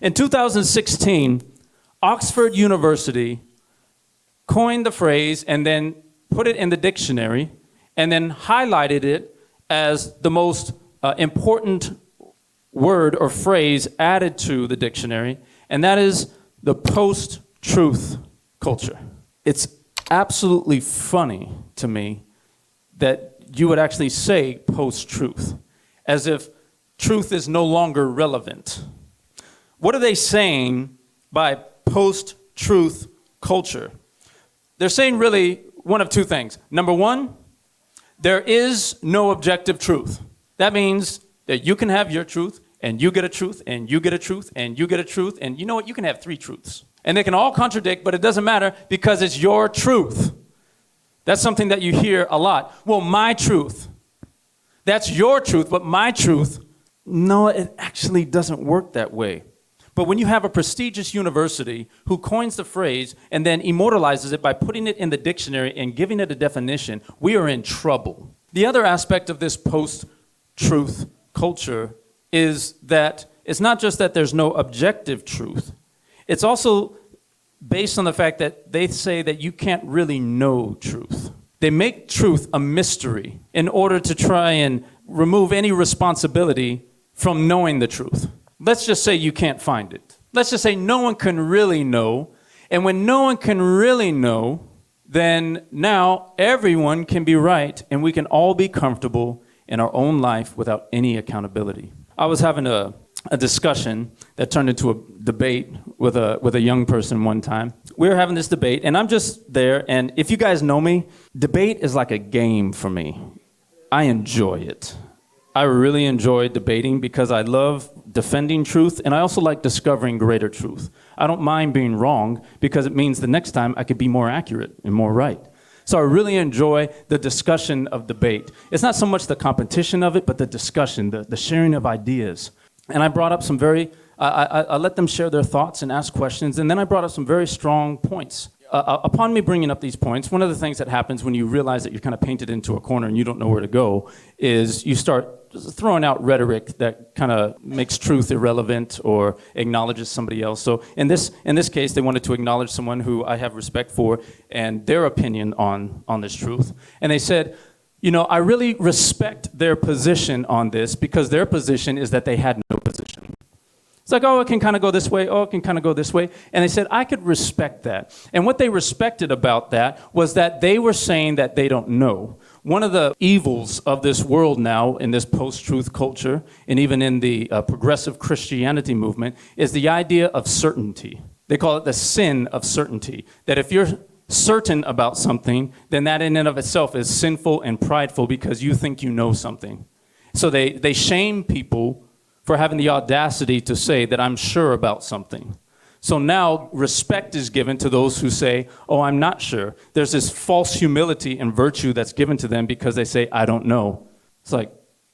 In 2016, Oxford University coined the phrase and then put it in the dictionary and then highlighted it as the most important word or phrase added to the dictionary, and that is the post-truth culture. It's absolutely funny to me that you would actually say post-truth, as if truth is no longer relevant. What are they saying by post-truth culture? They're saying really one of two things. Number one, there is no objective truth. That means that you can have your truth, and you get a truth, and you get a truth, and you get a truth, and you know what? You can have three truths. And they can all contradict, but it doesn't matter because it's your truth. That's something that you hear a lot. Well, my truth. That's your truth, but my truth, no, it actually doesn't work that way. But when you have a prestigious university who coins the phrase and then immortalizes it by putting it in the dictionary and giving it a definition, we are in trouble. The other aspect of this post-truth culture is that it's not just that there's no objective truth. It's also based on the fact that they say that you can't really know truth. They make truth a mystery in order to try and remove any responsibility from knowing the truth. Let's just say you can't find it. Let's just say no one can really know. And when no one can really know, then now everyone can be right and we can all be comfortable in our own life without any accountability. I was having a discussion that turned into a debate with a young person one time. We were having this debate, and I'm just there, and if you guys know me, debate is like a game for me. I enjoy it. I really enjoy debating because I love defending truth, and I also like discovering greater truth. I don't mind being wrong because it means the next time I could be more accurate and more right. So I really enjoy the discussion of debate. It's not so much the competition of it, but the discussion, the sharing of ideas. And I brought up some I let them share their thoughts and ask questions, and then I brought up some very strong points. Upon me bringing up these points, one of the things that happens when you realize that you're kind of painted into a corner and you don't know where to go is you start throwing out rhetoric that kind of makes truth irrelevant or acknowledges somebody else. So in this case, they wanted to acknowledge someone who I have respect for and their opinion on this truth. And they said, you know, I really respect their position on this because their position is that they had no position. It's like, oh, it can kind of go this way. Oh, it can kind of go this way. And they said, I could respect that. And what they respected about that was that they were saying that they don't know. One of the evils of this world now in this post-truth culture and even in the progressive Christianity movement is the idea of certainty. They call it the sin of certainty. That if you're certain about something, then that in and of itself is sinful and prideful because you think you know something. So they shame people for having the audacity to say that I'm sure about something. So now respect is given to those who say, oh, I'm not sure. There's this false humility and virtue that's given to them because they say, I don't know. It's like,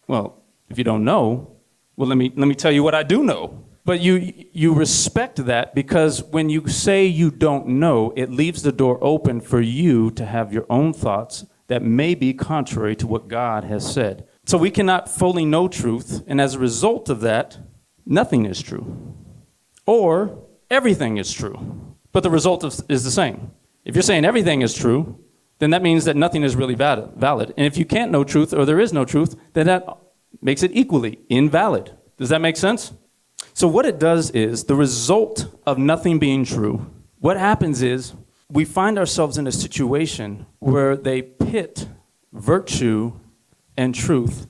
well, if you don't know, well, let me tell you what I do know. But you respect that because when you say you don't know, it leaves the door open for you to have your own thoughts that may be contrary to what God has said. So we cannot fully know truth, and as a result of that, nothing is true. Or everything is true, but the result is the same. If you're saying everything is true, then that means that nothing is really valid. And if you can't know truth or there is no truth, then that makes it equally invalid. Does that make sense? So what it does is the result of nothing being true, what happens is we find ourselves in a situation where they pit virtue and truth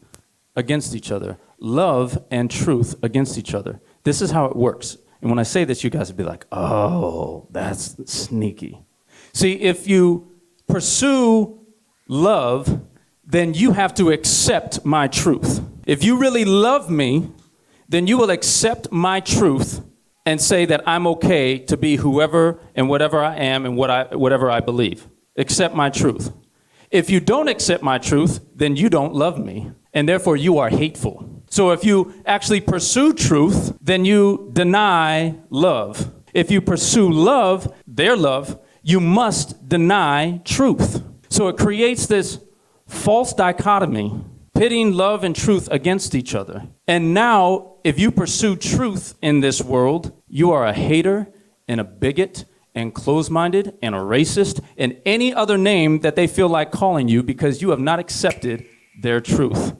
against each other, love and truth against each other. This is how it works. And when I say this, you guys would be like, oh, that's sneaky. See, if you pursue love, then you have to accept my truth. If you really love me, then you will accept my truth and say that I'm okay to be whoever and whatever I am and whatever I believe. Accept my truth. If you don't accept my truth, then you don't love me, and therefore you are hateful. So if you actually pursue truth, then you deny love. If you pursue love, their love, you must deny truth. So it creates this false dichotomy pitting love and truth against each other. And now, if you pursue truth in this world, you are a hater and a bigot and closed-minded and a racist and any other name that they feel like calling you because you have not accepted their truth.